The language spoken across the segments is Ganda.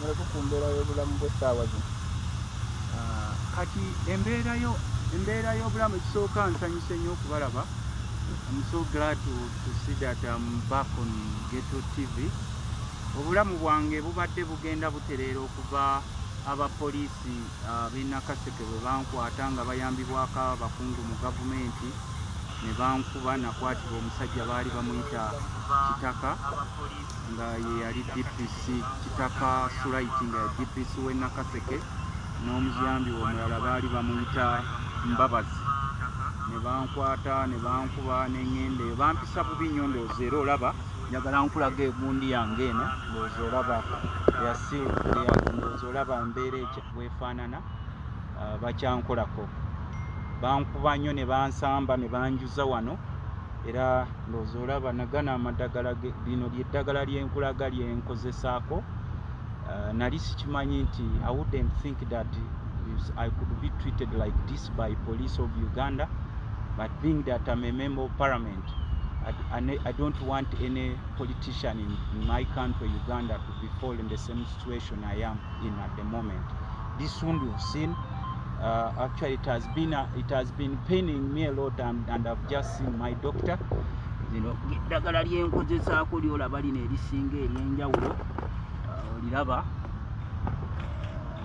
muleke ku mbeera y'obulamu bw'essaawa zino. Kati embeera y'obulamu ekisooka nsanyuse nnyo okubalaba. I'm so glad to see that I'm back on Ghetto TV. Obulamu bwange bubadde bugenda butereera okuva abapoliisi b'e Nakaseke bwe bankwata nga bayambibwako abakungu mu gavumenti ne bankuba nakwatibwa omusajja baali bamuyita Kitaka nga ye yali DPC Kitaka Sulaiti nga ye DPC w'e Nakaseke n'omuyambi omulala baali bamuyita Mbabazi. Ne bankwata ne bankuba ne ŋŋende bampisa Bibinyo ndowooza era olaba njagala nkulaga egundi yange eno ndowooza olaba ndowooza olaba mbeera bwefaanana bakyankolako. Bankuba nnyo ne bansamba ne banjuza wano era ndowooza olaba nagana amaddagala lino ly'eddagala lyenkulaga lyenkozesaako. Nali sikimanyi nti I wouldn't think that I could be treated like this by police of Uganda. But being that I'm a member of parliament, I don't want any politician in my country, Uganda, to be fall in the same situation I am in at the moment. This one you've seen, actually it has been paining me a lot, and I've just seen my doctor. You know, Ddagala lyenkozesaako lyolaba lino erisinga ery'enjawulo oliraba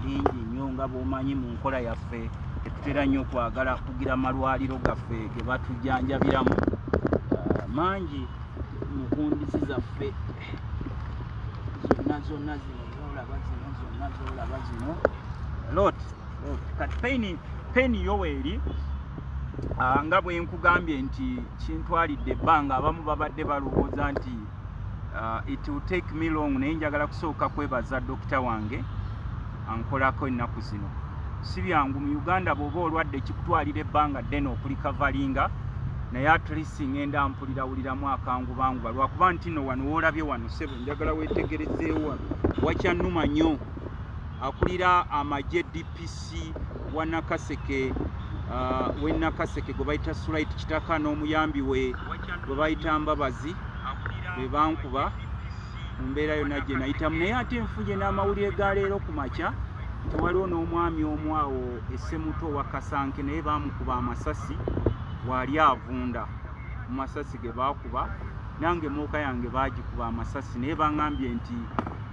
lingi nnyo nga bw'omanyi mu nkola yaffe tetutera nnyo okwagala kugira malwaliro gaffe ge batujjanjabiramu mangi mu kundizi zaffe zonna zolaba zino lot kati paini yo weeri nga bwe nkugambye nti kintwalidde ebbanga abamu babadde balowooza nti it will take me long naye njagala kusooka kwebaza dokita wange ankolako ennaku zino. Si byangu mu Uganda bw'oba olwadde kikutwalira ebbanga ddene okulikavalinga naye at least ngenda mpulirawuliramu akangubanguba lwakuba nti nno wano woolabye wano ssebo njagala weetegerezeewo wano wakyannuma nnyo akulira amagye DPC wa Nakaseke w'e Nakaseke gwe bayita Sulaiti Kitaka n'omuyambi we gwe bayita Mbabazi be bankuba mu mbeera yonna gye nayitamu naye ate nfunye n'amawulire ga leero ku makya nti waliwo n'omwami omu awo essemuto wa Kasanke naye baamukuba amasasi waali avunda mu masasi ge baakuba nange muuka yange baagikuba amasasi naye baŋŋambye nti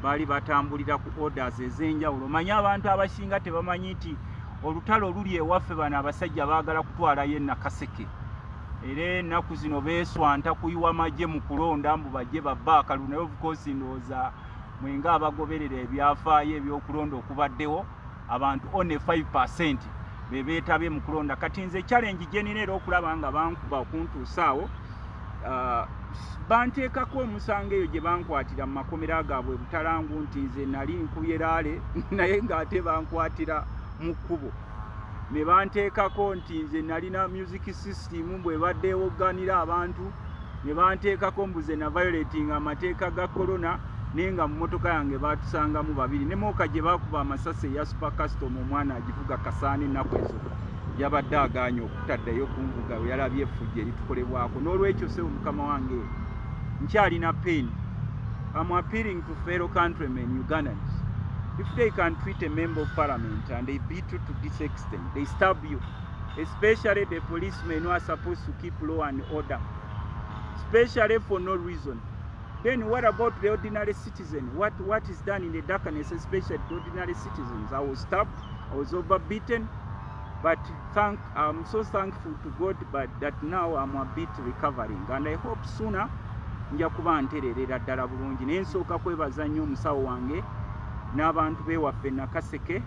baali batambulira ku orders ez'enjawulo. Manyi abantu abasinga tebamanyi nti olutalo oluli ewaffe bano abasajja baagala kutwalayo e Nakaseke era ennaku zino beeswanta kuyiwa magye mu kulonda mbu bajje babba akalulu naye of course ndowooza mwenga abagoberera ebyafaayo ebyokulonda okubaddewo abantu only 5% be beetabye mu kulonda. Kati nze challenge gye nina era okulaba nga bankuba okuntuusaawo banteekako omusango eyo gye bankwatira mu makomera gaabwe butalangu nti nze nali nkubye laale naye ng'ate bankwatira mu kkubo ne banteekako nti nze nalina music system bw'ebadde ewogganira abantu ne banteekako mbuze na violating amateeka ga corona naye nga mu mmotoka yange baatusangamu babiri ne mooka gye baakuba amasasi eya super custom omwana agivuga Kasaana ennaku ezo yabadde agaanye okutaddayo kunvuga we yalabye effujjo eritukolebwako. N'olwekyo sebo mukama wange nkyalina pain. I'm appealing to fellow countrymen Ugandans. If they can treat a member of parliament and they beat you to this extent, they stab you, especially the policemen who are supposed to keep law and order, especially for no reason, then what about the ordinary citizen? What is done in the darkness, especially the ordinary citizens? I was stabbed, I was overbeaten, but I'm so thankful to God that now I'm a bit recovering, and I hope sooner nja kuba ntereerera ddala bulungi. Naye nsooka kwebaza nnyo omusawo wange n'abantu beewaffe Nakaseke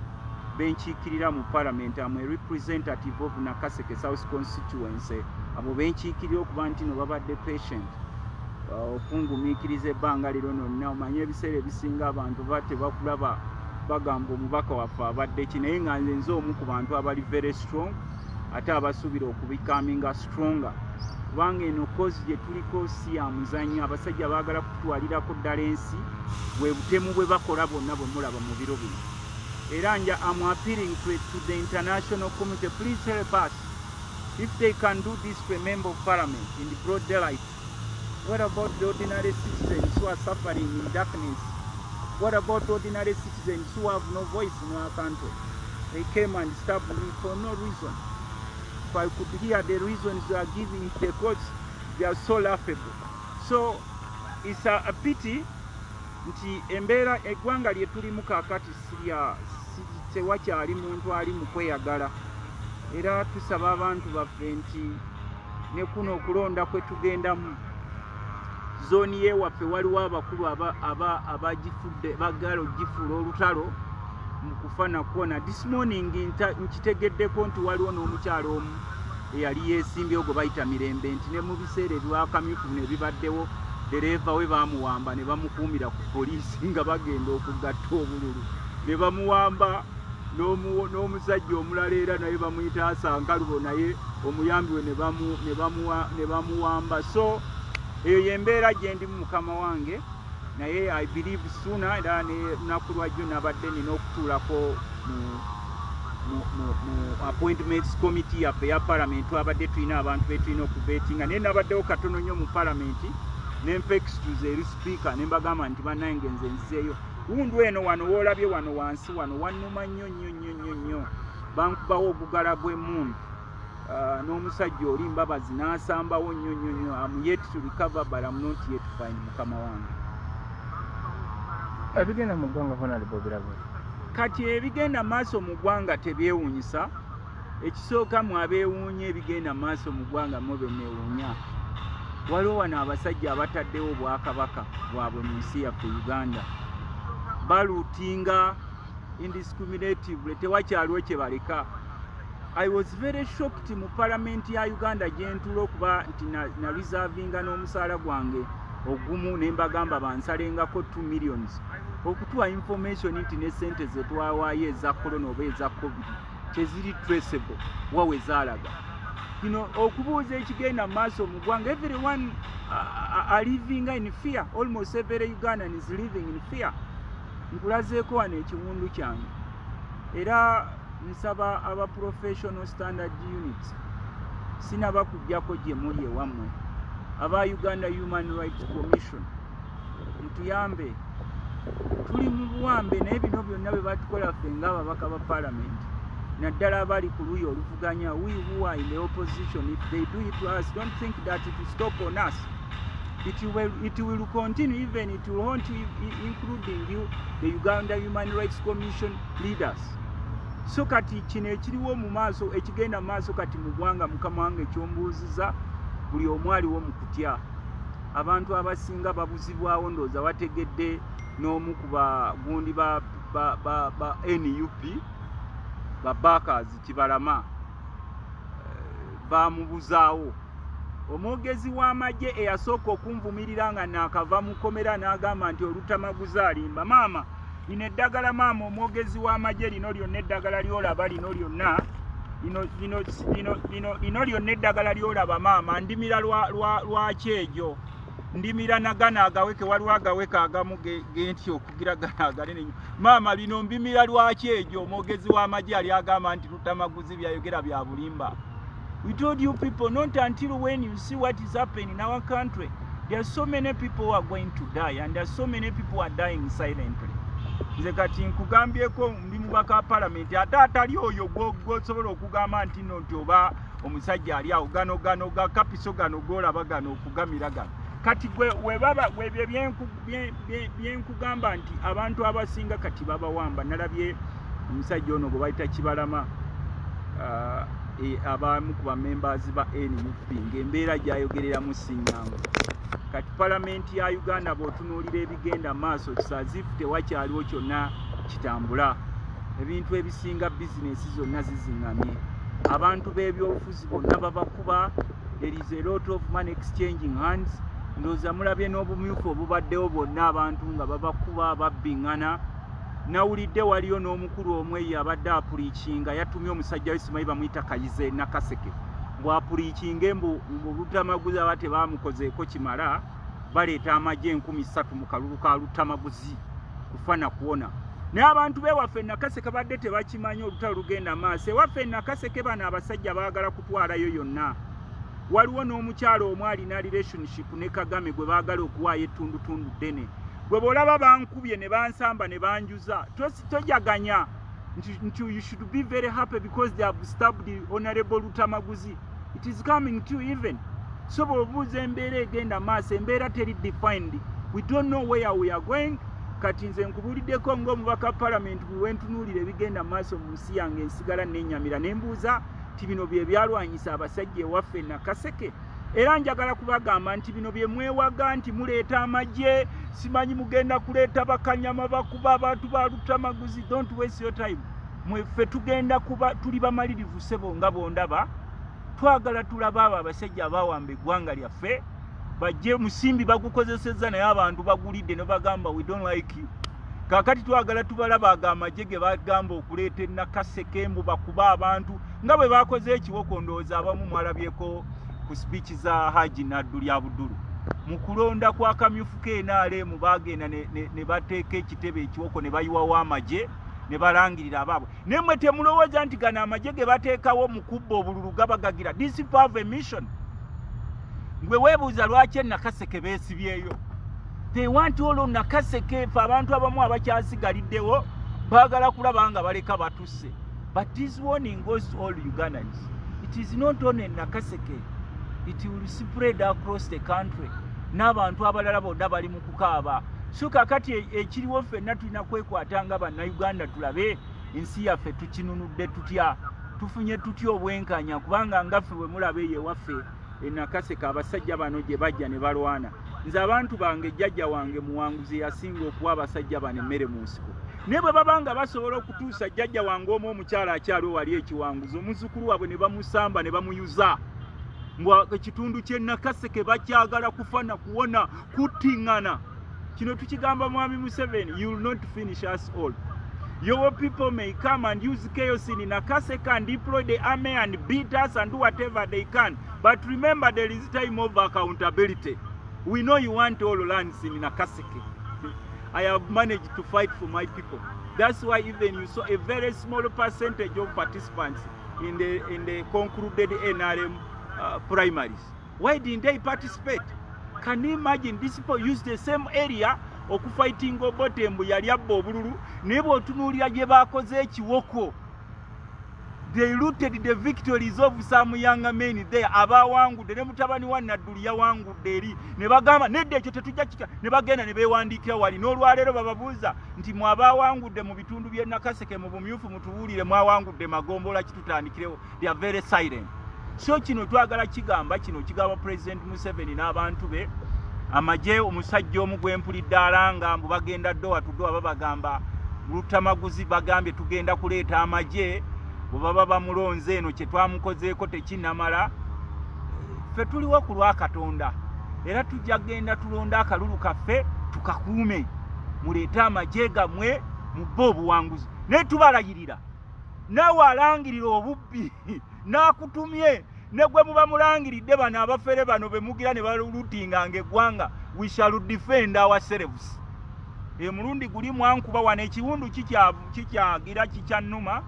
benkiikirira mu parliament. I'm a representative of Nakaseke South constituency. Abo benkiikirira okuba nti no babadde patient okungumiikiriza ebbanga liro nonna. Omanye ebiseera ebisinga abantu bate bakulaba bagamba omubaka waffe abadde ki, naye nga nze omu ku bantu abali very strong ate abasuubira okubikaminga stronger, kubanga eno kozi gye tuliko si ya muzannyo. Abasajja baagala kutwalirako ddala ensi bwe butemu bwe bakola bonna bwe mulaba mu biro bino. Era nja am appealing to the international community, please help us. If they can do this to a member of parliament in the broad daylight, what about the ordinary citizens who are suffering in darkness What about ordinary citizens who have no voice in our country? They came and stabbed me for no reason. If I could hear the reasons they are giving the courts, they are so laughable. So it's a pity nti embeera eggwanga lye tulimu kaakati tewakyali muntu ali mu kweyagala. Era tusaba abantu baffe nti ne kuno okulonda kwe tugendamu zooni y'ewaffe waliwo abakulu abagifudde bagala ogifuula olutalo mu kufa nakwona. This morning nkitegeddeko nti waliwo n'omukyalo omu eyali yeesimbyewo gwe bayita Mirembe nti ne mu biseera ebyakamyufu ne bibaddewo dereeva we baamuwamba ne bamukuumira ku poliisi nga bagenda okugatta obululu ne bamuwamba n'omusajja omulala era naye bamuyita Asankalubo naye omuyambi we ne bamuwamba. So eyo yembeera gye ndi mukama wange naye I believe sooner era ne lunaku lwajjo nabadde nina okutuulako mu appointments committee yaffe ya parliament abadde tulina abantu betulina okubeetinga naye nabaddewo katono nnyo mu parliament nempa excuse eri speaker ne mbagamba nti bannange nze nzizeeyo wundu eno wano woolabye wano wansi wano wannuma nnyo bankubawo obugala bw'emmundu n'omusajja oli mbabazi n'asambawo nnyo I'm yet to recover but I'm not yet to find mukama wange. Ebigenda mu ggwanga Honorable birabo kati ebigenda maaso mu ggwanga tebyewuunyisa. Ekisooka mu abeewuunya ebigenda maaso mu ggwanga mo benneewuunya. Waliwo wano abasajja abataddewo obwakabaka bwabwe mu nsi yaffe Uganda baluutinga indiscriminatively tewakyaliwo kye baleka. I was very shocked mu parliament ya Uganda gye ntuula okuba nti na reservinga n'omusaala gwange ogumu ne mbagamba bansalengako 2 million okutuwa information nti ne ssente ze twawaayo eza corona oba eza covid teziri traceable wawe zaalaga. Okubuuza ekigenda mu maaso mu ggwanga everyone are living in fear. Almost every Ugandan is living in fear. Nkulazeeko wano ekiwundu kyange era nsaba aba professional standard units sinaba kujjako gye muli ewammwe aba Uganda Human Rights Commission ntuyambe. Tuli mu buwambe naye bino byonna bye batukola ffe ng'ababaka ba parliament naddala abali ku luuyi oluvuganya. We who are in the opposition, if they do it to us, don't think that it will stop on us. It will continue, even it will haunt you, including you, the Uganda Human Rights Commission leaders. So kati kino ekiriwo mu maaso ekigenda mu maaso kati mu ggwanga mukama wange ekyombuuziza buli omu aliwo mu kutya. Abantu abasinga babuzibwawo ndowooza bategedde n'omu ku bagundi ba NUP babaakazi Kibalama bamubuzaawo. Omwogezi w'amagye eyasooka okunvumirira nga naakava mu kkomera n'agamba nti Lutamaguzi alimba. Maama lino eddagala maama omwogezi w'amagye lino lyonna eddagala lyolaba lino lyonna lino lyonna eddagala lyolaba maama ndimira lwaki egyo ndimira nagana agaweke waliwo agaweke agamu genti okugira gana aganene maama lino mbimira lwaki egyo omwogezi w'amagye ali agamba nti Lutamaguzi byayogera bya bulimba. We told you people not until when you see what is happening in our country. There are so many people who are going to die and there are so many people who are dying silently. Nze kati nkugambyeko ndi mubaka parliament ate atali oyo gwosobola okugamba nti nno nti oba omusajja ali awo gano ga kapiso gano golaba gano okugamira gano kati byenkugamba nti abantu abasinga kati babawamba. Nalabye omusajja ono gwe bayita Kibalama abamu ku bamembers ba NUP ng'embeera gy'ayogereramu sinyangu. Kati parliament ya Uganda bw'otunuulira ebigenda maaso kisazifu tewakyaliwo kyonna kitambula. Ebintu ebisinga bizinesi zonna zizingamye. Abantu b'ebyobufuzi bonna babakuba. There is a lot of money exchanging hands. Ndowooza mulabye n'obumyufu obubaddewo bwonna abantu nga babakuba babbiŋŋana. Nawulidde waliyo n'omukulu omweyo abadde apuliikinga yatumye omusajja we simanyi bamuyita Kayize Nakaseke bw'apuliikinga mbu Lutamaguzi aba tebaamukozeeko kimala baleeta amagye 3,000 mu kalulu ka Lutamaguzi kufa na kuwona. Naye abantu b'ewaffe Nakaseke badde tebakimanyi olutalo lugenda maaso. Ewaffe Nakaseke bano abasajja baagala kutwalayo yonna. Waliwo n'omukyalo omw alina relationship ne Kagame gwe baagala okuwaayo ettundutundu ddene. Gwe bolaba bankubye ne bansamba ne banjuza. Tojaganya. You should be very happy because they have stabbed the Honorable Lutamaguzi. It is coming to even. So bwobuuza embeera egenda maaso, embeera teri defined. We don't know where we are going. Kati nze nkubuuliddeko ng'omubaka parliament bwe ntunuulira ebigenda maaso mu nsi yange ensigala n'ennyamira ne mbuuza nti bino bye byalwanyisa abasajja ewaffe Nakaseke. Era njagala kubagamba nti bino bye mwewaga nti muleeta amagye, simanyi mugenda kuleeta bakanyama bakuba abantu ba Lutamaguzi. Don't waste your time. Mweffe tugenda kuba tuli bamalirivu ssebo nga bondaba. Twagala tulaba abo abasajja abawamba eggwanga lyaffe. Bajje musimbi bagukozesezza naye abantu bagulidde ne bagamba we don't like you. Kakati twagala tubalaba amagye ge bagamba okuleeta Nakaseke mbu bakuba abantu nga bwe bakoze ekiwoko ndowooza abamu mwalabyeko ku speech za Haji Nadduli Abudulu. Mu kulonda kwa kamyufu KNRM bagenda ne bateeka ekitebe ekiwoko ne bayiwawo amagye ne balangirira abaabwe. Nemwe temulowooza nti gano amagye ge bateekawo mu kubba obululu gabagagira. This people have a mission. Ngwe weebuuza lwaki Nakaseke beesibyeyo. They want all Nakaseke fe abantu abamu abakyasigaliddewo baagala kulaba nga baleka batusse. But this warning goes to all Ugandans. It is not only Nakaseke. It will spread across the country. N'abantu abalala bonna bali mu kukaaba. So kakati ekiriwo ffenna tulina kwekwatanga bannayuganda tulabe ensi yaffe tukinunudde tutya. Tufunye tutya obwenkanya kubanga ngaffe bwe mulaba ewaffe Nakaseke abasajja bano gye bajja ne balwana. Nze abantu bange jjajja wange muwanguzi yasinga okuwa abasajja bano emmere mu nsiko. Ne bwe babanga basobola okutuusa jjajja wange omu omukyala akyaliwo wali ekiwanguzi omuzzukulu waabwe ne bamusamba ne bamuyuza. Mbwa ekitundu kye Nakaseke bakyagala kufana kuwona kuttingana. Kino tukigamba Mwami Museveni, you will not finish us all. Your people may come and use chaos in Nakaseke and deploy the army and beat us and do whatever they can. But remember, there is time of accountability. We know you want all lands in Nakaseke. I have managed to fight for my people. That's why even you saw a very small percentage of participants in the concluded NRM primaries. Why didn't they participate? Can you imagine these people use the same area okufighting obotembu yali abba obululu nebo otunuulira gye baakoze ekiwoko. They looted the victories of some young men there. Abawangudde ne mutabani wa Nadduli yawangudde eri ne bagamba nedda ekyo tetujja kika ne bagenda ne beewandiikira wali n'olwaleero bababuuza nti mwabawangudde mu bitundu by'e Nakaseke mu bumyufu mutubuulire mwawangudde magombola kitutandikirewo. They are very silent. So kino twagala kigamba kino kigamba President Museveni n'abantu be amagye omusajja omu gwe mpulidde alanga mbu bagenda ddowa tuddowa babagamba Lutamaguzi bagambye tugenda kuleeta amagye bwe baba bamulonze eno kye twamukozeeko tekinnamala. Ffe tuliwo ku lwa Katonda era tujja genda tulonda akalulu kaffe tukakuume muleete amagye gammwe mubbe obuwanguzi naye tubalayirira naawe alangirira obubbi n'akutumye ne gwe muba mulangiridde bano abafere bano be mugira ne balulutinganga eggwanga. We shall defend ourselves. Mulundi guli mwankuba wano ekiwundu kikyagira kikyannuma.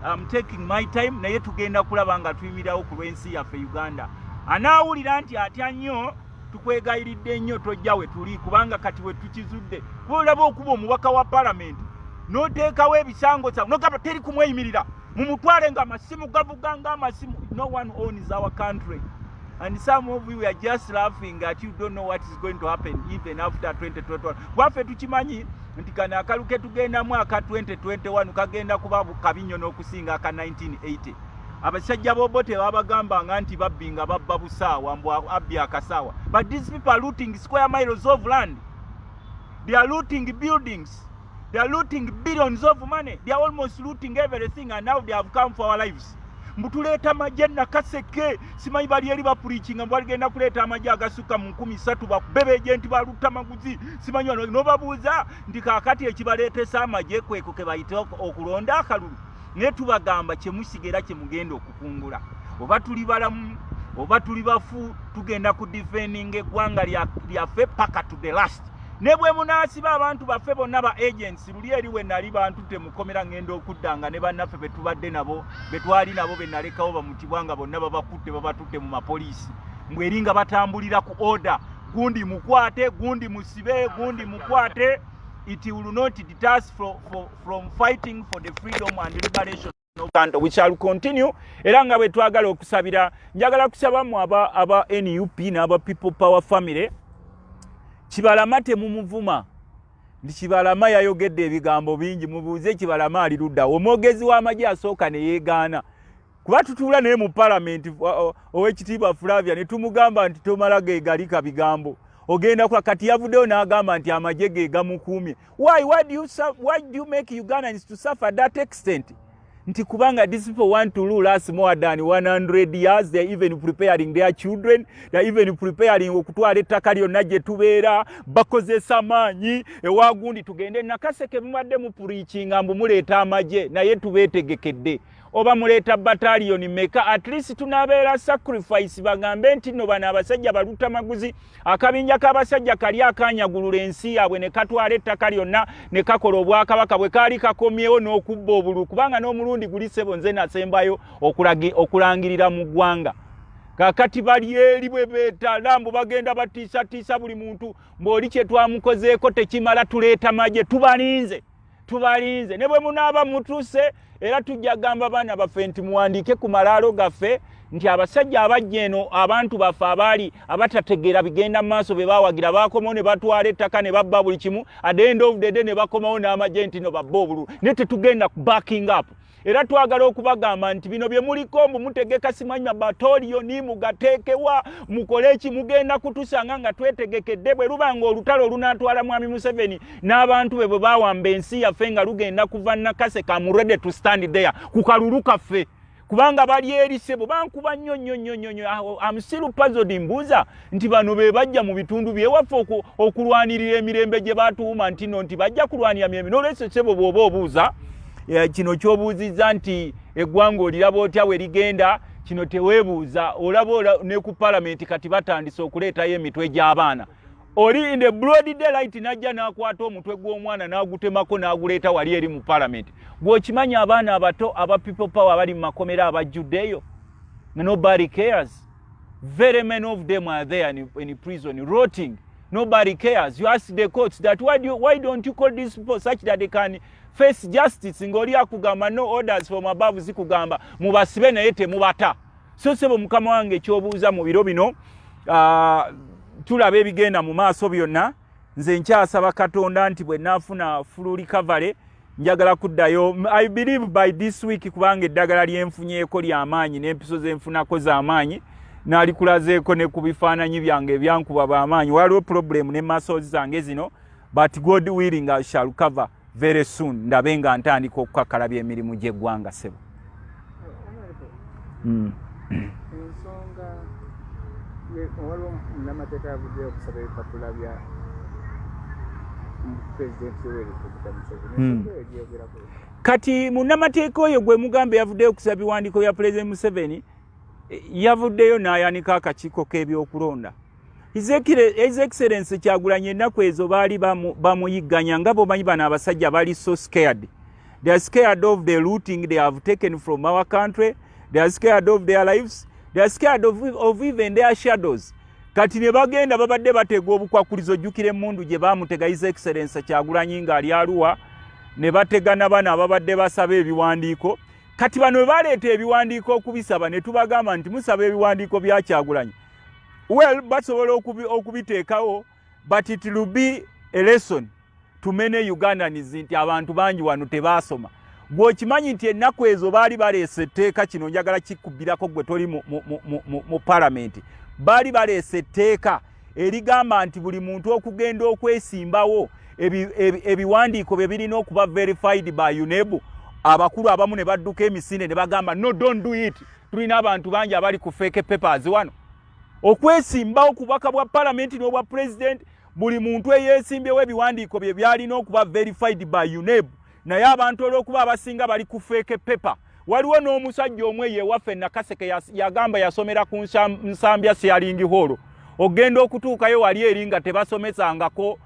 I'm taking my time naye tugenda kulaba nga tuyimirawo ku lw'ensi yaffe Uganda. Anaawulira nti atya nnyo tukwegayiridde nnyo tojja we tuli kubanga kati we tukizudde. Kuba olaba okuba omubaka wa parliament n'oteekawo ebisango kyawe n'ogamba teri kumweyimirira mumutwale nga amasimu gavuga nga amasimu. No one owns our country. And some of you are just laughing at you don't know what is going to happen even after 2021. Waffe tukimanyi nti kana akalu ke tugendamu aka 2021 kagenda kuba Bibinyo n'okusinga aka 1980. Abasajja bobote babagambanga nti babbinga babba busaawa mbu Ebya akasaawa. But these people are looting square miles of land. They are looting buildings. They are looting billions of money. They are almost looting everything and now they have come for our lives. Mbutuleeta amagye Nakaseke simanyi bali eri bapulikinga mbu baligenda kuleeta amagye agasuka mu 13 bakubebe ejenti ba Lutamaguzi simanyi n'obabuuza nti kaakati ekibaleetesa amagye kweko ke bayite okulonda akalulu naye tubagamba kye musigera kye mugenda okukungula oba tuli balamu oba tuli bafu tugenda ku defending eggwanga lyaffe paka to the last. Ne bwe munaasiba abantu baffe bonna ba agency luli eri we nali bantu temukomera ngenda okuddanga ne bannaffe betubadde nabo betwali nabo benalekawo bamutibwanga bonna babakutte babatutte mu mapoliisi mbweringa batambulira ku order gundi mukwate, gundi musibe, gundi mukwate. It will not deter us from fighting for the freedom and liberation of Uganda. We shall continue. Era nga bwe twagala okusabira, njagala kusabamu aba NUP n'aba People Power family. Kibalama temumuvuma. Kibalama yayogedde ebigambo bingi, mubuuze Kibalama ali ludda. Omwogezi w'amagye asooka ne yeegaana. Kuba tutuula naye mu parliament ow'ekitiibwa Flavia ne tumugamba nti tomala geegalika bigambo. Ogenda kwa kati yavuddeyo n'agamba nti amagye ge gamukuumye. Why do you make Ugandans to suffer that extent? Nti kubanga these people want to rule us more than 100 years. They're even preparing their children. They're even preparing okutwala ettaka lyonna gye tubeera. Bakozesa amaanyi ewagundi tugende nakaseke mubadde mu preaching mbu muleeta amagye naye tubeetegekedde. Oba muleeta battalion meka, at least tunabeera sacrifice bagambe nti no bana abasajja ba Lutamaguzi akabinja k'abasajja kali akanyagulula ensi yaabwe ne katwala ettaka lyonna ne kakola obwakabaka bwe kaali kakomyewo n'okubba obulu kubanga n'omulundi guli ssebo nze nasembayo okulangirira mu ggwanga. Kakati bali eri bwe beetala mbu bagenda batiisatiisa buli muntu mb'oli kye twamukozeeko tekimala tuleeta magye tubalinze ne bwe munaaba mutuse era tujja gamba baana baffe nti muwandiike ku malaalo gaffe nti abasajja abajja eno abantu baffe abaali abatategeera bigenda mu maaso be baawagira baakomawo ne batwala ettaka ne babba buli kimu at the end of the day ne bakomawo n'amagye nti no babba obulu ne tetugenda backing up. Era twagala okubagamba nti bino bye muliko mbu mutegeka simanya batoliyo ni mugateekewa mukole ki mugenda kutusanga nga twetegekedde bwe lubanga olutalo lunatwala mwami Museveni n'abantu be bwe bawamba ensi yaffe nga lugenda kuva nakase kam ready to stand there kukalulu kaffe kubanga bali eri sebo bankuba nnyo. I'm still puzzled mbuuza nti bano be bajja mu bitundu byewaffe okulwanirira emirembe gye batuuma nti no nti bajja kulwanira mirembe n'olwekyo sebo bw'oba obuuza kino kyobuuzizza nti eggwanga oliraba otya we ligenda kino teweebuuza olaba ne ku parliament kati batandise okuleetayo emitwe gy'abaana oli in the broad daylight najja n'akwata omutwe gw'omwana n'agutemako n'aguleeta wali eri mu parliament gw'okimanya abaana abato aba People Power abali mu makomera abajjuddeyo nobody cares. Very many of them are there in prison rotting. Nobody cares. You ask the courts that why don't you call these people such that they can face justice? Ngoli akugamba no orders from above zikugamba mubasibe naye temubata. So sebo mukama wange kyobuuza mu biro bino tulaba ebigenda mu maaso byonna. Nze nkyasaba Katonda nti bwe naafuna full recovery njagala kuddayo I believe by this week kubanga eddagala lyenfunyeeko ly'amaanyi n'empiso z'enfunako z'amaanyi nalikulazeeko ne ku bifaananyi byange ebyankuba b'amaanyi waliwo problem ne muscles zange zino but God willing I shall recover very soon ndabe nga ntandika okukakalabya emirimu gy'eggwanga sebo. Ensonga waliwo n'amateeka yavuddeyo okusaba ebipapula bya President Yoweri Museveni. Kati munnamateeka oyo gwe mugambe yavuddeyo okusaba ebiwandiiko bya President Museveni yavuddeyo n'ayanika akakiiko k'ebyokulonda. His Excellency Kyagulanyi ennaku ezo baali bamuyigganya nga bw'omanyi bano abasajja bali so scared. They are scared of the looting they have taken from our country. They are scared of their lives. They are scared of even their shadows. Kati ne bagenda babadde batega obukwakulizo jjukira emmundu gye baamutega His Excellency Kyagulanyi ng'ali Arua ne batega n'abaana ababadde basaba ebiwandiiko. Kati bano baleeta ebiwandiiko okubisaba ne tubagamba nti musaba ebiwandiiko bya Kyagulanyi. Well, basobola okubiteekawo but it will be a lesson to many Ugandans nti abantu bangi wano tebaasoma. Bw'okimanyi nti ennaku ezo baali baleese etteeka kino njagala kikubbirako gwe toli mu parliament. Baali baleese etteeka erigamba nti buli muntu okugenda okwesimbawo ebiwandiiko bye birina okuba verified by UNEB. Abakulu abamu ne badduka emisinde ne bagamba no don't do it. Tulina abantu bangi abali ku fake papers wano. Okwesimbawo ku bubaka bwa parliament n'obwa president buli muntu eyeesimbyewo ebiwandiiko bye byalina okuba verified by UNEB. Naye abantu olw'okuba abasinga bali ku fake paper. Waliwo n'omusajja omwe yewaffe Nakaseke yagamba yasomera ku Nsambya Sharing Hall. Ogenda okutuukayo wali eri nga tebasomesangako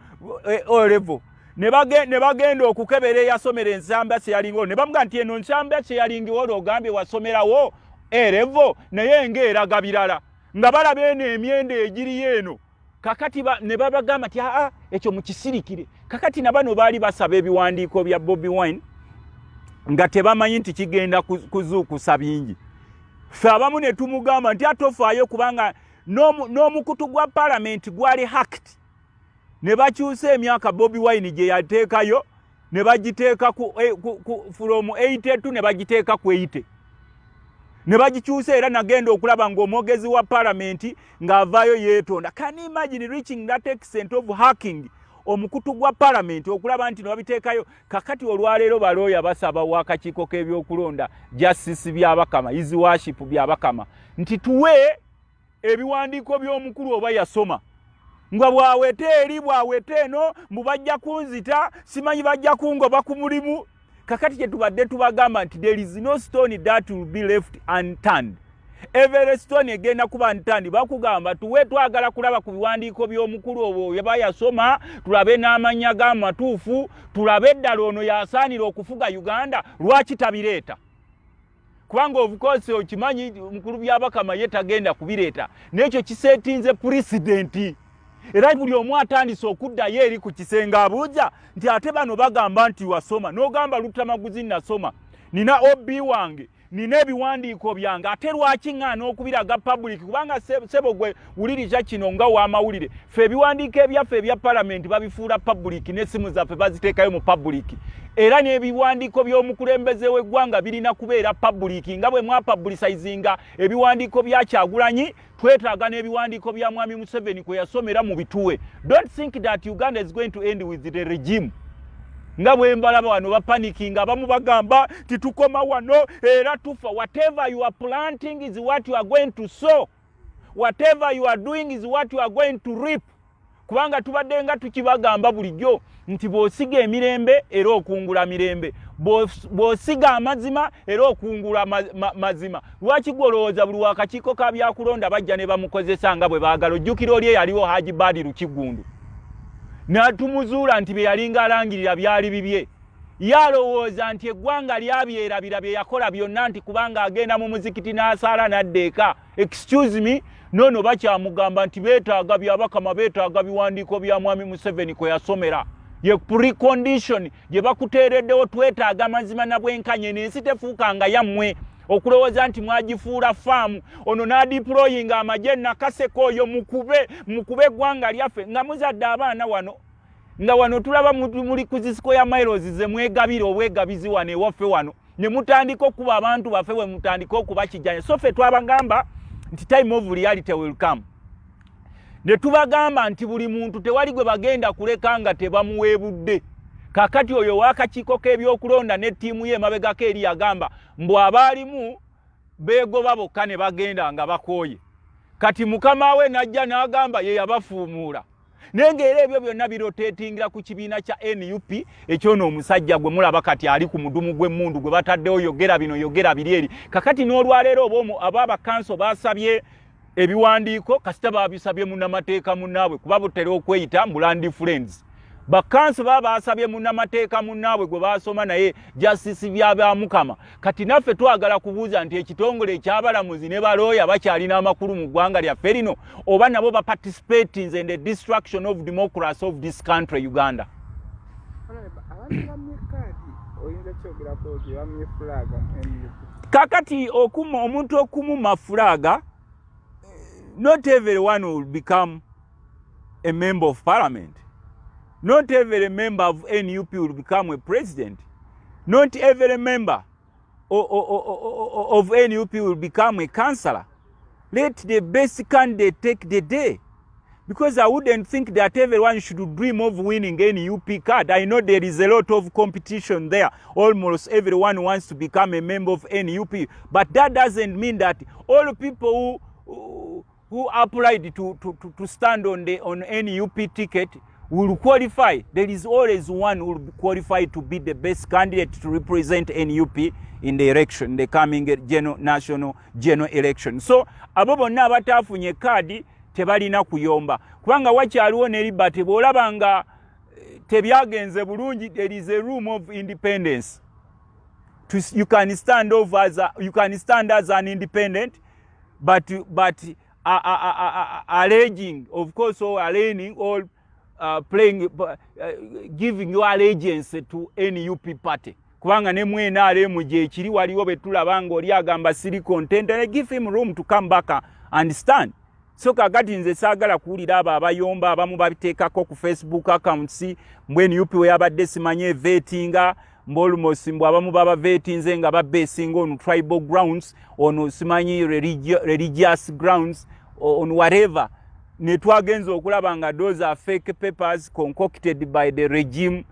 O level. Ne bagenda okukebera eyasomera Ensambya Sharing Hall. Ne bamuga nti eno Nsambya Sharing Hall ogambye wasomerawo A level naye ng'eraga birala. Nga balaba eno emyenda egiri eno kakati ne babagamba nti ekyo mukisirikire. Kakati nabano baali basaba ebiwandiiko bya Bobiwine nga tebamanyi nti kigenda kuzuukusa bingi. Ffe abamu ne tumugamba nti atofaayo kubanga n'omukutu gwa Parliament gwali hacked. Ne bakyusa emyaka Bobiwine gye yateekayo ne bagiteeka from 82 ne bagiteeka ku 80. Ne bagikyusa era nagenda okulaba ng'omwogezi wa Parliament ng'avaayo yeetonda. Can you imagine reaching that extent of hacking omukutu gwa Parliament okulaba nti babiteekayo? Kakati olwaleero balooya basaba w'akakiiko k'ebyokulonda justice by'Abakama, easy worship by'Abakama nti tuwe ebiwandiiko by'omukulu oba yasoma. Nga bwawete eri bwawete eno mbu bajja kunzita simanyi bajja kungoba ku mulimu. Kakati kye tubadde tubagamba nti there is no stone that will be left unturned. Every stone egenda kuba unturned. Bakugamba tuwe twagala kulaba ku biwandiiko by'omukulu obwo yaba yasoma, tulabe n'amannya g'amatuufu, tulabe eddala ono yasaanira okufuga Uganda, lwaki tabireeta? Kubanga of course okimanyi mukulu by'Abakama ye tagenda kubireeta. N'ekyo kiseetinze precedent. Era buli omu atandise okuddayo eri ku kisenge abuuza nti ate bano bagamba nti wasoma. N'ogamba Lutamaguzi nasoma. Nina obi wange. Nina ebiwandiiko byange. Ate lwaki ŋŋaana okubiraga public? Kubanga sebo gwe wuliriza kino nga w'amawulire. Ffe ebiwandiiko ebyaffe ebya Parliament babifuula public n'essimu zaffe baziteekayo mu public. Era n'ebiwandiiko by'omukulembeze w'eggwanga birina kubeera public nga bwe mwapublicizinga ebiwandiiko bya Kyagulanyi, twetaaga n'ebiwandiiko bya Mwami Museveni kwe yasomera mu bituwe. Don't think that Uganda is going to end with the regime. Nga bwe mbalaba wano bapanikinga abamu bagamba titukoma wano era tufa. Whatever you are planting is what you are going to sow. Whatever you are doing is what you are going to reap. Kubanga tubadde nga tukibagamba bulijjo nti bw'osiga emirembe era okungula mirembe, bw'osiga amazima era okungula mazima. Lwaki golowooza buli wakakiiko ka byakulonda bajja ne bamukozesa nga bwe baagala? Ojjukira oli eyaliwo Haji Badiru Kigundu n'atumuzuula nti bye yalinga alangirira byali bibye. Yalowooza nti eggwanga lyabyerabira bye yakola byonna nti kubanga agenda mu muzikiti n'asaala n'addeeka. Excuse me, nono bakyamugamba nti beetaaga by'Abakama, beetaaga biwandiiko bya Mwami Museveni kwe yasomera. Ye precondition gye bakuteereddewo, twetaaga mazima na bwenkanye. N'ensi tefuukanga yammwe okulowooza nti mwagifuula faamu. Ono n'adiployinga amagye nakaseko oyo mukube eggwanga lyaffe nga muzadde abaana wano. Nga wano tulaba muli ku zisiko ya Miles ze mwegabira obwegabizi wano ewaffe wano. Ne mutandika okuba abantu baffe we mutandika okuba kijjanya. So ffe twabagamba nti time of reality will come. Ne tubagamba nti buli muntu tewali gwe bagenda kuleka nga tebamuweebudde. Kakati oyo w'akakiiko k'ebyokulonda ne ttiimu ye emabegako eri yagamba mbu abaalimu beegoba bokka ne bagenda nga bakooye. Kati mukama we n'ajja n'agamba ye yabafuumuula. Naye ng'era ebyo byonna biroteetingira ku kibiina kya NUP ekyono omusajja gwe mulaba kati ali ku mudumu gw'emmundu gwe bataddewo yogera bino yogera biri eri. Kakati n'olwaleero ab'abakanso baasabye ebiwandiiko kasita baabisabye munnamateeka munnaabwe kuba butera okweyita Mulandi Friends. Bakanso baasabye munnamateeka munnaabwe gwe baasoma naye justice by'Abamukama. Kati naffe twagala kubuuza nti ekitongole eky'abalamuzi ne balooya bakyalina amakulu mu ggwanga lyaffe lino oba nabo participating in the destruction of democracy of this country Uganda. Kakati omuntu okumuma fulaga, not everyone will become a member of parliament. Not every member of NUP will become a president. Not every member of NUP will become a councillor. Let the best candidate take the day. Because I wouldn't think that everyone should dream of winning any NUP card. I know there is a lot of competition there. Almost everyone wants to become a member of NUP. But that doesn't mean that all people who applied to stand on NUP ticket will qualify. There is always one who will be qualified to be the best candidate to represent NUP in the election, the coming national general election. So, abo bonna abatafunye kadi tebalina kuyomba. Kubanga wakyaliwo ne liberty bw'olaba nga tebyagenze bulungi, there is a room of independence. You can stand as an independent, but alleging, of course, or alleging, or playing, giving your allegiance to NUP party. Kubanga ne mwena alemu je kiri waliwo betulaba ngo oli agamba siri content, and give him room to come back and stand. So kakati nze saagala kuwulira abo abayomba abamu babiteekako ku Facebook accounts mbwe NUP we yabadde simanye vettinga almost mbu abamu baba vettinze nga babesinga on tribal grounds, on simanyi religious grounds, on whatever. Ne twagenza okulaba nga those are fake papers concocted by the regime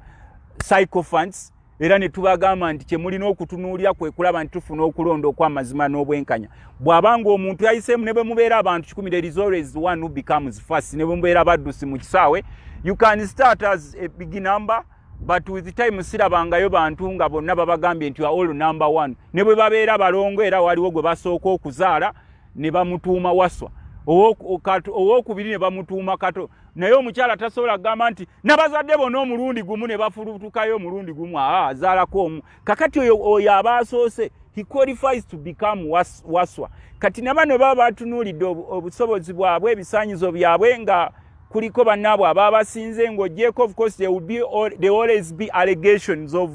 sycophants. Era ne tubagamba nti kyemulina okutunuulira kwe kulaba nti tufuna okulonda okw'amazima n'obwenkanya. Bw'abanga omuntu yayisemu ne bwe mubeera abantu 10, there is always one who becomes first. Ne bwe mubeera baddusi mu kisaawe, you can start as a big number, but with the time sirabangayo bantu nga bonna babagambye nti you are all number one. Ne bwe babeera balongo era waliwo gwe basooka okuzaala ne bamutuuma Waswa. Owokubiri ne bamutuuma Kato. Naye omukyala tasobola kugamba nti nabazadde bonna omulundi gumu ne bafulutukayo omulundi gumu azaalako omu. Kakati oyo aba asoose, he qualifies to become Waswa. Kati naba ne baba batunuulidde obusobozi bwabwe, ebisaanyizo byabwe nga kuliko bannaabwe aba basinze ng'ogyeko, of course there always be allegations of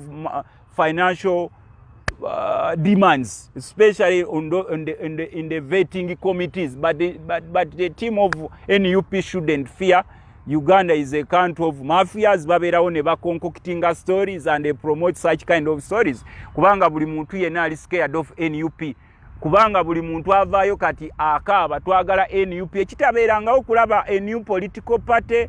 financial demands, especially in the vetting committees, but the team of NUP shouldn't fear. Uganda is a country of mafias, baberawo ne baconcoctinga stories and they promote such kind of stories. Kubanga buli muntu yenna ali scared of NUP. Kubanga buli muntu avaayo kati akaaba twagala NUP. Ekitabeerangawo kulaba a new political party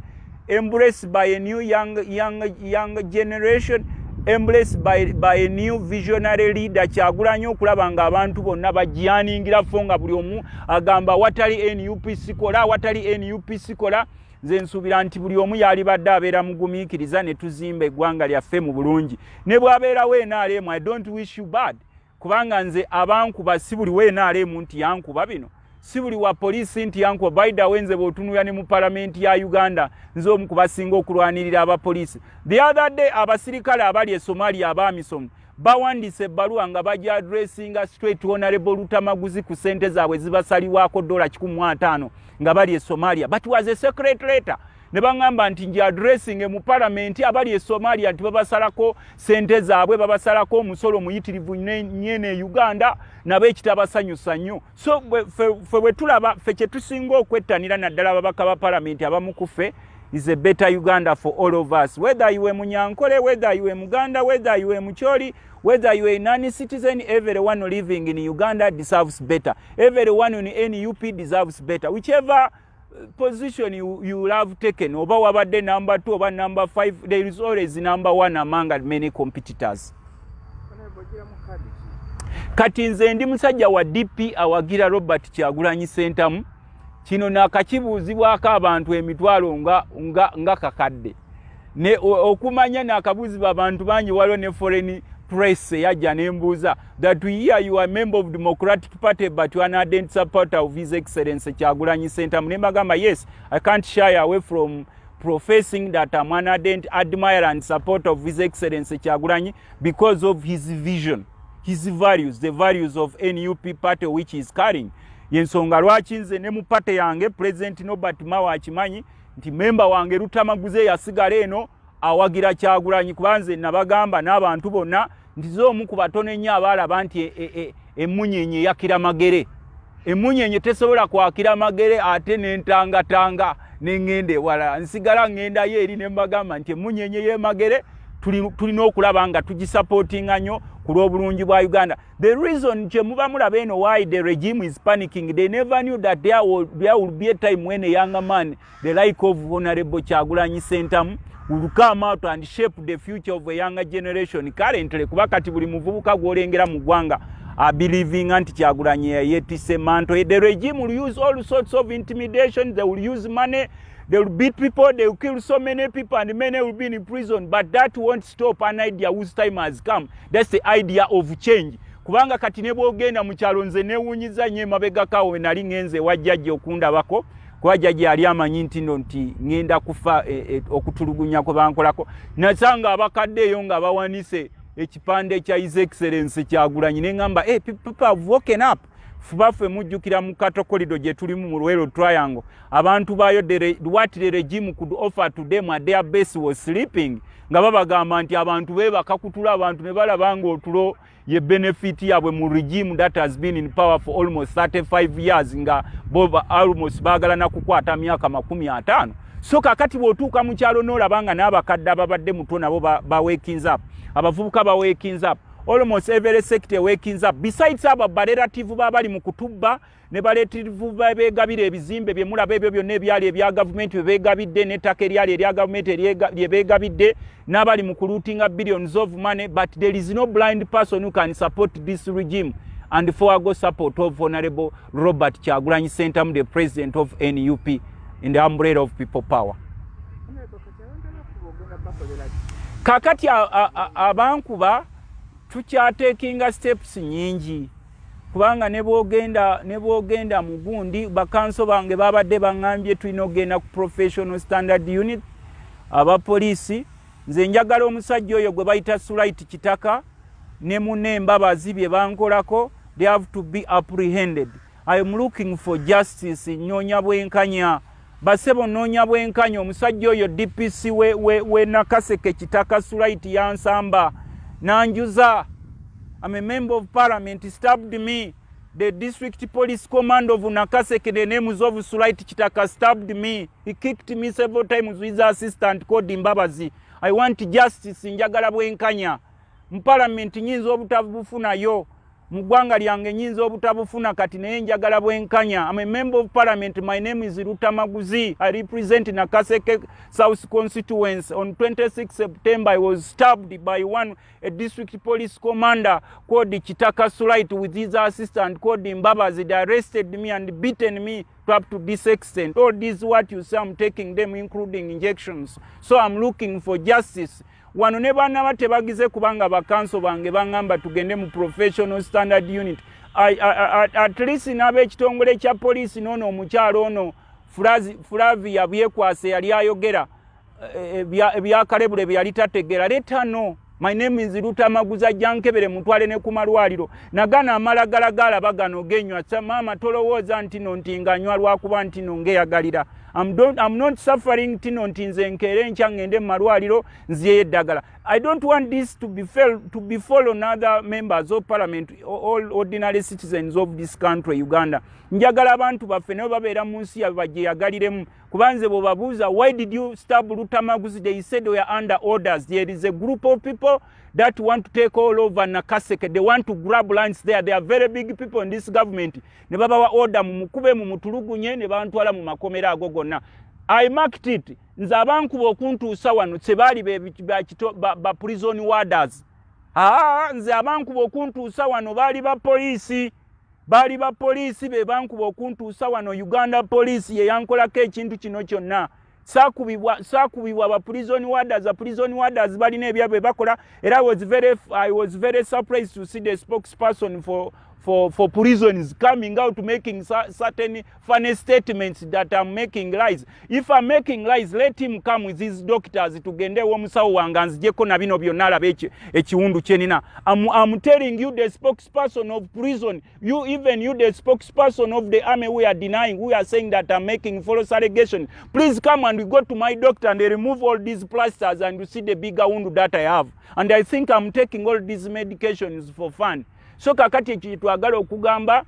embraced by a new young generation, embraced by a new visionary leader. Kyagulanyi okulaba nga abantu bonna bajyaningira fo nga buli omu agamba watali NUP sikola, watali NUP sikola. Nze nsuubira nti buli omu yali badde abeera mugumiikiriza ne tuzimba eggwanga lyaffe mu bulungi. Ne bw'abeerawo NRM, I don't wish you bad. Kubanga nze abankuba si buli we NRM nti yankuba bino. Si buli wa poliisi nti yankuba. By the way, nze bw'otunuulira ne mu palamenti ya Uganda, nze omu ku basinga okulwanirira abapoliisi. The other day abasirikale abali e Somalia abamisomo bawandiise ebbaluwa nga bajja addressinga straight Honorable Lutamaguzi ku ssente zaabwe zibasaliwaako $150 nga bali e Somalia. But was a secret letter. Ne bangamba nti nja addressing mu parliament abali e Somalia nti babasalako ssente zaabwe, babasalako omusolo muyitirivu nyene Uganda nabo ekitabasanyusa nnyo. So fe bwe tulaba fe kye tusinga okwettanira naddala ababaka ba parliament abamu ku ffe is a better Uganda for all of us. Whether you are Munyankole, whether you are Muganda, whether you are Mucholi, whether you are a non-citizen, everyone living in Uganda deserves better. Everyone in NUP deserves better. Whichever position you have taken, oba wabadde number 2 oba number 5, there is always number 1 among many competitors. Kati nze ndi musajja wa DP awagira Robert Kyagulanyi Ssentamu. Kino nakakibuuzibwako abantu emitwalo nga kakadde. Ne okumanya nakabuuzibwa abantu bangi waliwo ne foreign press yajja nembuuza that we hear you are a member of Democratic Party but you are an ardent supporter of His Excellency Kyagulanyi Ssentamu. Nembagamba yes, I can't shy away from professing that I'm an ardent admirer and supporter of His Excellency Kyagulanyi because of his vision, his values, the values of NUP party which is carrying. Yensonga lwaki nze ne mu party yange President Norbert Mawa akimanyi nti member wange Lutamaguzi yasigala eno awagira Kyagulanyi kubanze nabagamba n'abantu bonna nti z'omu ku batono ennyo abaalaba nti emunyenye yakira magere. Emunyenye tesobola kwakira magere ate n'entangatanga n'engende wala nsigala ngendayo eri ne mbagamba nti emunyenye y'emagere tulina okulaba nga tugisupportinga nnyo ku lw'obulungi bwa Uganda. The reason kye muba mulaba eno why the regime is panicking, they never knew that there will be a time when a younger man the like of Honorable Kyagulanyi Ssentamu will come out and shape the future of a younger generation currently. Kuba kati buli muvubuka gw'olengera mu ggwanga believing anti Kyagulanyi yeetisse manto. The regime will use all sorts of intimidation, they will use money, they will beat people, they will kill so many people and many will be in prison, but that won't stop an idea whose time has come. That's the idea of change. Kubanga kati ne bw'ogenda mu kyalo nze neewuunyiza nnyo emabegakawo we nali ngenze wajjajja okundabako kuba jjajja yali amanyi nti ngenda kufa okutulugunya kwe bankolako. Nasanga abakadde eyo nga bawanise ekipande kya His Excellency Kyagulanyi ne ngamba people have woken up. fubaffe mujjukira mu katokolido gye tulimu mu Luwero Triangle abantu bayo what the regime could offer to them at their base was sleeping nga babagamba nti abantu bebakakutula abantu ne balaba nga otulo ye benefit yabwe mu regime that has been in power for almost 35 years nga boba almost bagala na kukwata myaka 50. So kakati bwotuuka mu kyalo n'olabanga n'abakadde ababadde muto nabo ba wakings up abavubuka ba wakings up almost every sector wakings up besides aba relative babali mu kutubba ne relative babegabira ebizimbe bye mulaba ebyo byonna ebyali ebya government bebegabidde n'ettaka eryali erya government lyebegabidde n'abali mu kulutinga billions of money, but there is no blind person who can support this regime and forego support of Honorable Robert Kyagulanyi Ssentamu, the president of NUP in the umbrella of people power. Kakati abankuba tukyatekinga steps nyingi kubanga ne bwogenda mu gundi bakanso bange babadde bangambye tulina ogenda ku professional standard unit abapoliisi nze njagala omusajja oyo gwe bayita Sulaiti Kitaka ne munembabazi bye bankolako they have to be apprehended. I am looking for justice. Nyonya bwenkanya basebo nonya bwenkanya omusajja oyo DPC we Nakaseke Kitaka Sulaiti yansamba nanjuza. I'm a member of parliament. He stabbed me. The district police command of Nakaseke, the name of Sulaiti Kitaka, stabbed me. He kicked me several times with his assistant called Mbabazi. I want justice. Njagala bwenkanya. Parliament nyinzo obutabufuna yo. Mugwanga lyange nyinzo obutabufuna kati naye njagala bwenkanya. I'm a member of parliament. My name is Lutamaguzi. I represent Nakaseke South constituency. On 26 September I was stabbed by a district police commander called Kitaka Sulaiti with his assistant called Mbabazi. They arrested me and beaten me up to this extent. All this what you say, I'm taking them including injections. So I'm looking for justice. Wano ne bana batebagize kubanga bakanso bange bangamba tugende mu professional standard unit. At least nabe ekitongole kya police nono omukyalo ono Flavia byekwase yali ayogera ebya kalebule byali tategera leta no. My name is Lutamaguzi jankebere mutwale ne kumalwaliro nagana amalagalagala bagano genywa mama tolowooza ntino ntinganywa lwakuba ntino ngeyagalira. I'm not suffering tino ntinze nkere nkya ngende malwaliro nziye Ddagala. I don't want this to befall on other members of parliament, all ordinary citizens of this country, Uganda. Njagala abantu baffe ne babeera mu nsi yabajje yagaliremu kubanze bo babuuza why did you stab Lutamaguzi? They said we are under orders. There is a group of people that want to take all over Nakaseke. They want to grab lands there. They are very big people in this government. Ne baba wa order mu mukube mu mutulugunye ne bantwala mu makomera ago gonna. I marked it. Nze abantu bokuntuusa wano tebali ba prison warders. Nze abantu bokuntuusa wano bali ba police. Bali ba police be banku bokuntuusa wano Uganda police ye yankolako ekintu kino kyonna. Sakubibwa ba prison warders balina ebyabwe bakola. Era I was very surprised to see the spokesperson for prisons coming out making certain funny statements that I'm making lies. If I'm making lies, let him come with his doctors to gende womusawo wanganzijeko na bino byonna alabe ekiwundu kyenina. I'm telling you, the spokesperson of prison, even you the spokesperson of the army, we are saying that I'm making false allegations. Please come and we go to my doctor and they remove all these plasters and you see the bigger wound that I have. And I think I'm taking all these medications for fun. So kakati ekitwagala okugamba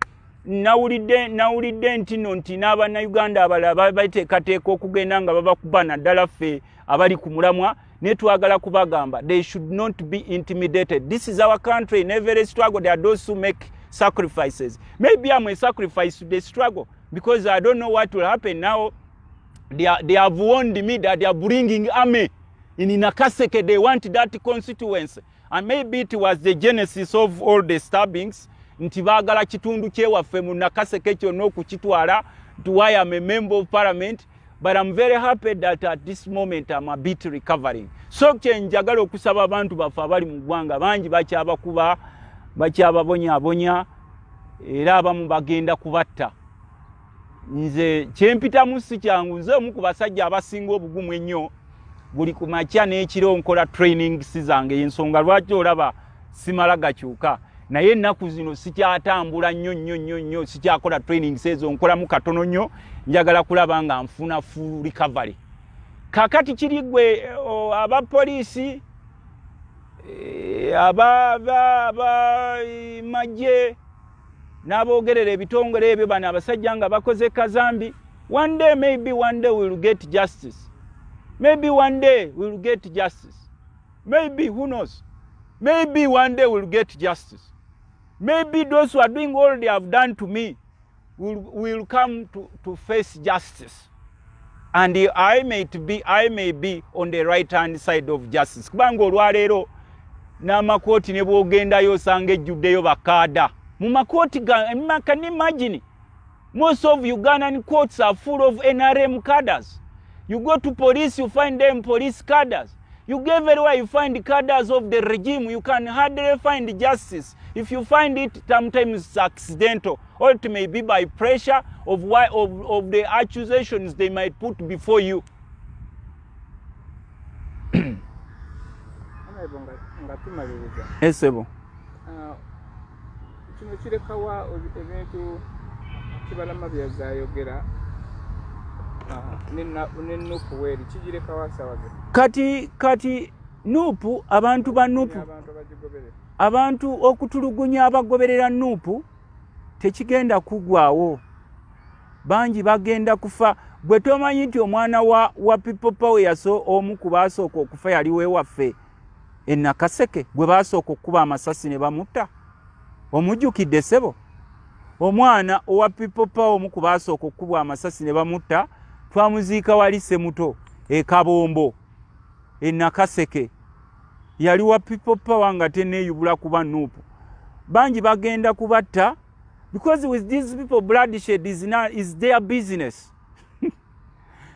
nawulidde ntino nti n'Abannayuganda abalala bateekateeka okugenda nga babakuba naddala ffe abali ku mulamwa ne twagala kubagamba they should not be intimidated. This is our country. In every struggle there are those who make sacrifices. Maybe I'm a sacrifice to the struggle because I don't know what will happen now. They have warned me that they are bringing army in Nakaseke. They want that constituency. And maybe it was the genesis of all the stabbings. Nti baagala kitundu kyewaffe mu Nakaseke kyonna okukitwala to why I'm a member of parliament. But I'm very happy that at this moment I'm a bit recovering. So kyenjagala okusaba abantu baffe abali mu ggwanga bangi bakyabakuba bakyababonyaabonya era abamu bagenda kubatta. Nze kyempitamu si kyangu, nze omu ku basajja abasinga obugumu ennyo. Buli kumakya n'ekiro nkola training zange, ensonga lwaki olaba simala gakyuka. naye ennaku zino sikyatambula nnyo sikyakola training sezo nkolamu katono nnyo njagala kulaba nga nfuna full recovery. Kakati kiri gwe abapoliisi majje n'aboogerera ebitongole ebyo bano abasajja nga bakoze kazambi. One day, maybe one day we'll get justice. Maybe one day we'll get justice. Maybe, who knows? Maybe one day we'll get justice. Maybe those who are doing all they have done to me will come to face justice. And I may be on the right-hand side of justice. Kubanga olwaleero n'amakooti ne bw'ogendayo osanga ejjuddeyo bakaada. Mu makooti can you imagine? Most of Ugandan courts are full of NRM cadres. You go to police, you find them police cadres. You go everywhere, you find cadres of the regime. You can hardly find justice. If you find it, sometimes it's accidental, or it may be by pressure of the accusations they might put before you. Esebo. Kino kirekawa ebintu kibalama byazayogera n'ennupu weeri kigirekawa sawaze. Kati nupu abantu ba nupu abantu okutulugunya abagoberera nupu tekigenda kugwawo. Bangi bagenda kufa. Gwe tomanyi nti omwana wa People Power yaso omu ku baasooka okufa yali wewaffe e Nakaseke gwe baasooka okukuba amasasi ne bamutta. Omujjukidde ssebo? Omwana owa People Power omu ku baasooka okukubwa amasasi ne bamutta, twamuziika wali Ssemuto e Kabombo e Nakaseke. Yali wa People Power nga tenneeyubula kuba nuupu. Bangi bagenda kubatta because with these people bloodshed is their business.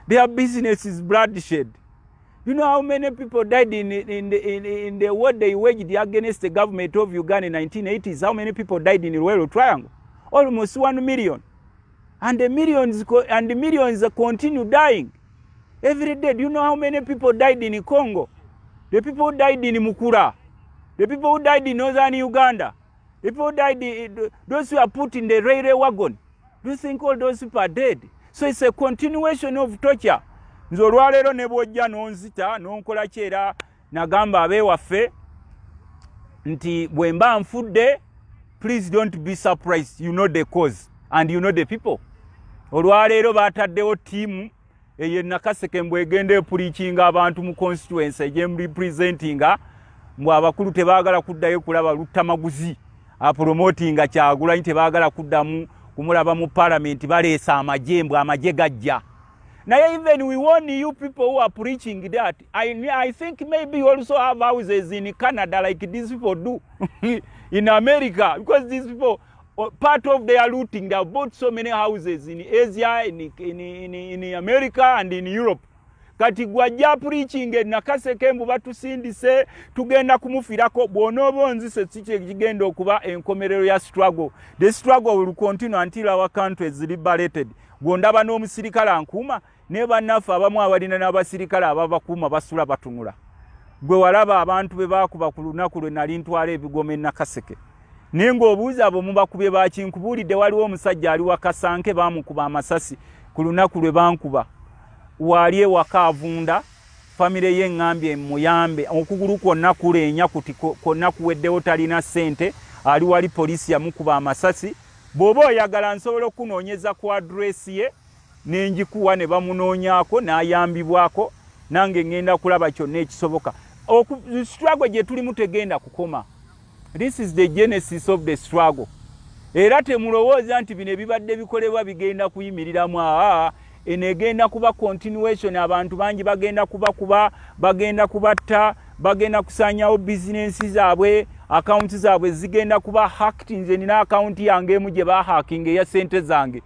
Their business is bloodshed. You know how many people died in the war they waged against the government of Uganda in the 1980s? How many people died in the Royal Triangle? Almost 1 million. And the millions continue dying. Every day, do you know how many people died in Congo? The people who died in Mukura. The people who died in northern Uganda. The people who died, those who are put in the railway wagon. Do you think all those people are dead? So it's a continuation of torture. Nze olwaleero ne bw'ojja n'onzita n'onkola kyera nagamba abeewaffe nti bwe mba nfudde, please don't be surprised. You know the cause and you know the people. Olwaleero baataddewo ttiimu eyo Nakaseke mbwe egenda epuliikinga abantu mu constituency egy'emu representinga mbwe abakulu tebaagala kuddayo kulaba Lutamaguzi apromotinga Kyagulanyi, tebaagala kuddamu kumulaba mu parliament, baleesa amagye mbwe amagye gajja. Now even we warn you people who are preaching that, I think maybe you also have houses in Canada like these people do in America, because these people, part of their looting, they have bought so many houses in Asia, in America and in Europe. Kati gwajja preaching Nakaseke mbu batusindise tugenda kumufirako bw'onooba onzise si kigenda okuba enkomerero ya struggle. The struggle will continue until our country is liberated. Gwondaba n'omusirikale ankuuma ne bannaffe abamu abalina n'abasirikale ababakuuma basula batunula. Gwe walaba abantu be baakuba ku lunaku lwe nali ntwala ebigoma e Nakaseke. Naye ng'obuuza abo mubakubye bakinkubuulidde waliwo omusajja ali wa Kasanke baamukuba amasasi ku lunaku lwe bankuba. Wali ewaka avunda, famire ye ngambye muyambe, okugulu kwonna kuleenya kuti konna kuweddewo talina ssente, ali wali poliisi yamukuba amasasi. Bw'oba oyagala nsobola okunoonyeza ku adresi ye n'engikuwa ne bamunoonyaako n'ayambibwako, nange ngenda kulaba kyonna ekisoboka. Struggle gye tulimu tegenda kukoma. This is the genesis of the struggle. Era temulowooza nti bino ebibadde bikolebwa bigenda kuyimiriramu. Enegenda kuba continuation, abantu bangi bagenda kubakuba, bagenda kubatta, bagenda kusanyawo bizinensi zaabwe, akaunti zaabwe zigenda kuba hacked. Nze nina akaunti yange emu gye bahacking eya sente zange.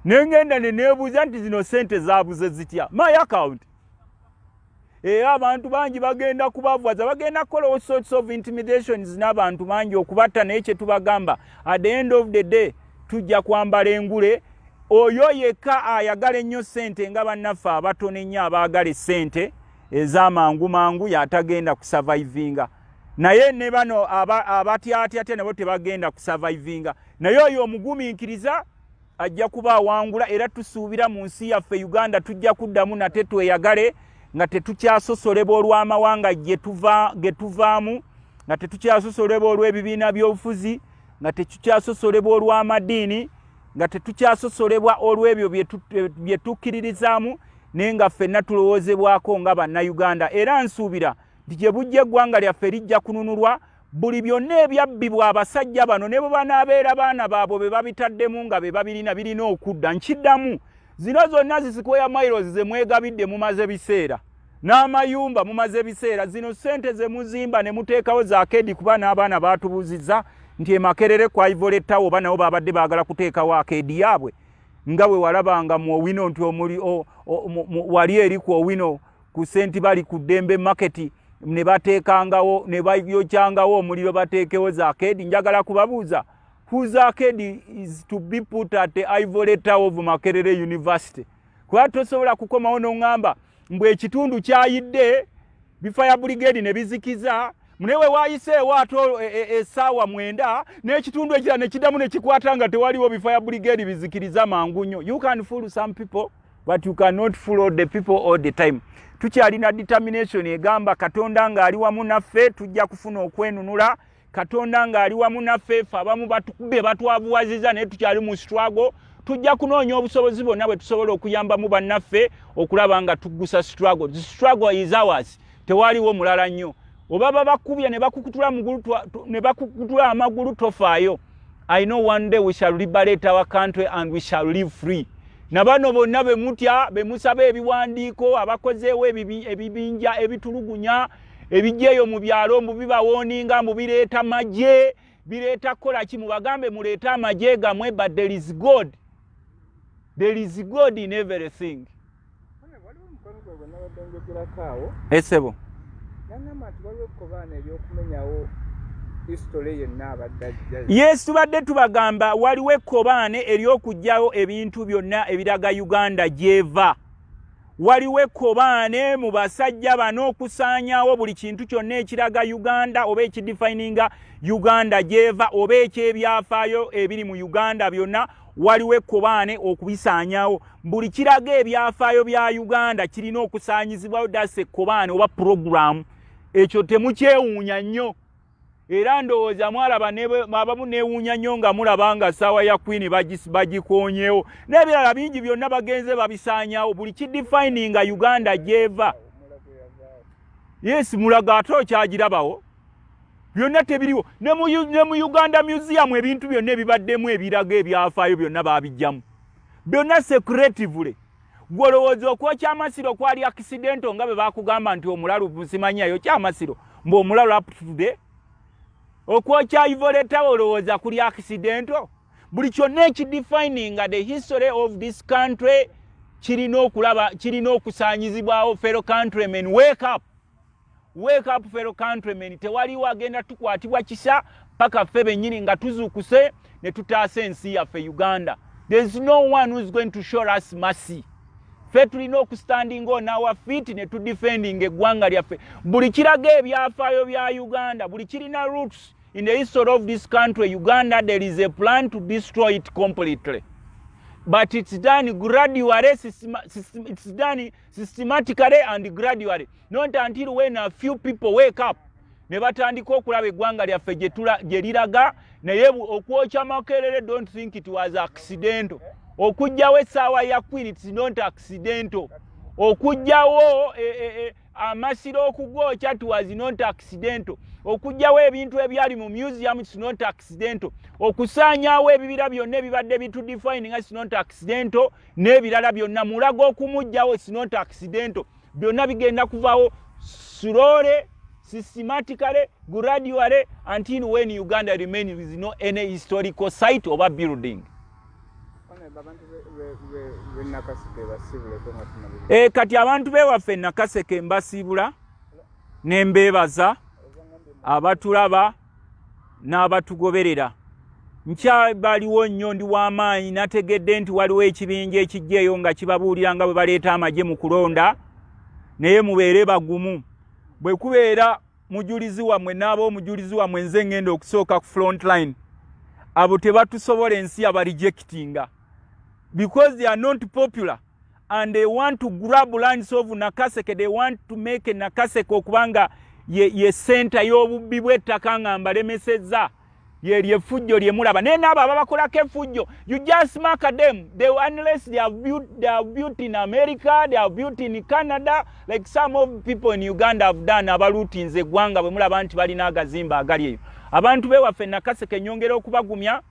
Nengenda neneebuuza nti zino sente zaabuze zitya. My account. Era abantu bangi bagenda kubavwaza, bagenda kukola all sorts of intimidations n'abantu bangi okubatta, naye kye tubagamba, at the end of the day tujja kwambala engule. Oyo yekka ayagala ennyo ssente nga bannaffe abatono ennyo abaagala ssente ez'amangu mangu yatagenda kusurvivinga. naye ne bano abatyatyatya nabo tebagenda kusurvivinga naye oyo omugumiikiriza ajja kuba awangula era tusuubira mu nsi yaffe Uganda tujja kuddamu nate tweyagale nga tetukyasosolebwa olw'amawanga ge tuvaamu nga tetukyasosolebwa olw'ebibiina by'obufuzi nga tetukyasosolebwa olw'amadiini nga tetukyasosolebwa olw'ebyo bye tukkiririzaamu naye nga ffenna tulowoozebwako nga bannayuganda era nsuubira nti gye bujja eggwanga lyaffe lijja kununulwa buli byonna ebyabbibwa abasajja bano ne bwe banaabeera baana baabwe be babitaddemu nga be birina okudda nkiddamu zino zonna zisikweya miles ze mwegabidde mumaze biseera n'amayumba mumaze biseera zino ssente ze muzimba ne muteekawo za akedi kuba n'abaana baatubuuzizza nti emakerere kwa Ivory Tower oba nabo babadde baagala kuteekawo akedi yaabwe nga bwe walabanga mu Owino nti wali eri ku Owino ku senti bali ku Dembe Market ne bateekangawo ne bayokyangawo omuliro bateekewo za akedi njagala kubabuuza whose akedi is to be put at the Ivory Tower of Makerere University kuba tosobola kukomawo n'oŋŋamba mbwe ekitundu kyayidde bifaya brigade ne bizikiza munewe wayiseewo ate essaawa 9 n'ekitundu ekira ne kiddamu ne kikwata nga tewaliwo bifaya brigade bizikiriza mangu nnyo. You can fool some people but you cannot fool all the people all the time. Tukyalina determination egamba Katonda ng'ali wamu naffe tujja kufuna okwenunula. Katonda ng'ali wamu naffe ffe abamu batukube batwabuwaziza naye tukyali mu struggle. Tujja kunoonya obusobozi bwonna bwe tusobola okuyambamu bannaffe okulaba nga tuggusa struggle. The struggle is ours. Tewaliwo mulala nnyo. Oba babakubya ne bakukutula amagulu tofaayo. I know one day we shall liberate our country and we shall live free. Nabano bonna be mutya be musaba ebiwandiiko abakozeewo ebibinja ebitulugunya ebijeeyo mu byalo mbu bibawoninga mbu bireeta magye bireeta kola ki mubagambe muleeta amagye gamwe but there is God. There is God in everything. Esebo. Yes, tubadde tubagamba waliwo ekkobaane ery'okugyawo ebintu byonna ebiraga Uganda gyeva. Waliwo ekkobaane mu basajja bano okusaanyaawo buli kintu kyonna ekiraga Uganda oba ekidefininga Uganda gyeva oba ekyebyafaayo ebiri mu Uganda byonna waliwo ekkobaane okubisaanyaawo. Buli kiraga ebyafaayo bya Uganda kirina okusaanyizibwawo dase ekkobaane oba program. Ekyo temukyewuunya nnyo. Era ndowooza mwalaba abamu neewuunya nnyo nga mulaba nga ssaawa ya Queen bagikoonyeewo. N'ebirala bingi byonna bagenze babisaanyaawo. Buli kidefininga Uganda gyeva. Yes, mulaga ate okyagirabawo. Byonna tebiriwo. Ne mu Uganda Museum ebintu byonna ebibaddemu ebiraga ebyafaayo byonna baabijjamu. Byonna secretively. Gwolowooza okwokya Amasiro kwali accident nga bwe baakugamba nti omulalu simanyayo kyamasiro mbu omulalu up to today. Okwokya Ivory Tower olowooza kuli accident. Buli kyonna ekidefininga the history of this country kirina okusaanyizibwawo. Fellow countrymen, wake up. Wake up fellow countrymen. Tewaliwo agenda tukwatibwa kisa paka ffe bennyini nga tuzuukuse ne tutaasa ensi yaffe Uganda. There is no one who is going to show us mercy. Ffe tulina okustanding on our feet ne tudefending eggwanga lyaffe. Buli kiraga ebyafaayo bya Uganda, buli kirina roots in the history of this country, Uganda, there is a plan to destroy it completely. But it's done gradually, it's done systematically and gradually. Not until when a few people wake up. Ne batandika okulaba eggwanga lyaffe gye liraga naye okwokya Makerere, don't think it was accidental. Okujjawo essaawa ya Queen, it's not accidental. Okujjawo Amasiro okugwokya, it was not accidental. Okujjawo ebintu ebyali mu museum, it's not accidental. Okusaanyaawo ebibira byonna ebibadde bitudefining, it's not accidental. N'ebirala byonna mulago okumugjawo, it's not accidental. Byonna bigenda kuvaawo slowly, systematically, gradually, until when Uganda remains with no any historical site or building. Kati abantu bewaffe Nakaseke mbasiibula ne mbeebaza abatulaba n'abatugoberera. Nkyabaliwo nnyo ndi w'amaanyi nategedde nti waliwo ekibinja ekijjeeyo nga kibabuulira nga bwe baleeta amagye mu kulonda naye mubeere bagumu. Bwe kubeera mujulizi wamwe n'aba omujulizi wamwe nze ngenda okusooka ku front line abo tebatusobola ensi abarejectinga because they are not popular and they want to grab lands of Nakaseke. They want to make Nakaseke okubanga ye center y'obubbi bw'ettaka nga mbalemesezza ye fujjo lye mulaba naye n'abo ababakolako efujjo you just mark them unless they are built in America, they are built in Canada, like some of people in Uganda have done abaluutinze eggwanga bwe mulaba nti balina agazimba agali eyo. Abantu bewaffe Nakaseke nyongera okubagumya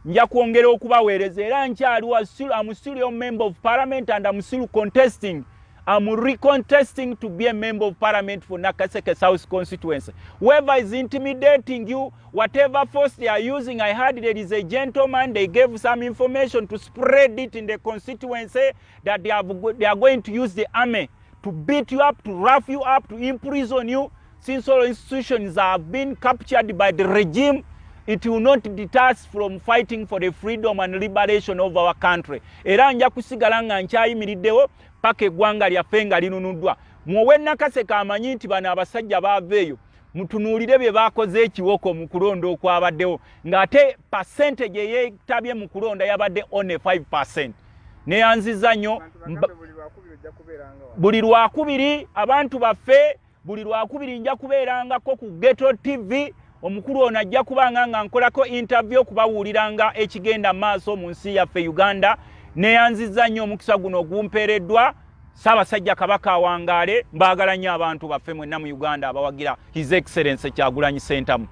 nja kwongera okubaweereza era nkyali I'm still a member of parliament and I'm still contesting. I'm recontesting to be a member of parliament for Nakaseke South constituency. Whoever is intimidating you, whatever force they are using, I heard there is a gentleman, they gave some information to spread it in the constituency that they are going to use the army to beat you up, to rough you up, to imprison you. Since all institutions have been captured by the regime, it will not deter us from fighting for the freedom and liberation of our country. Era nja kusigala nga nkyayimiriddewo paka eggwanga lyaffe nga linunuddwa. Mwowe Nakaseke amanyi nti bano abasajja baaveeyo mutunuulire bye baakoze ekiwoko mu kulonda okwabaddewo ng'ate percentage eyeetabye mu kulonda yabadde only 5%. Neyanziza nnyo buli lwakubiri abantu baffe buli lwakubiri nja kubeerangako ku Ghetto TV. Omukulu ono ajja kubanga nga nkolako interview kubawuliranga ekigenda maaso mu nsi yaffe Uganda. Neyanziza nnyo omukisa guno ogumpeereddwa Ssaabasajja Kabaka awangaale. Mbaagala nnyo abantu baffe mwenna mu Uganda abawagira His Excellency Kyagulanyi Ssentamu.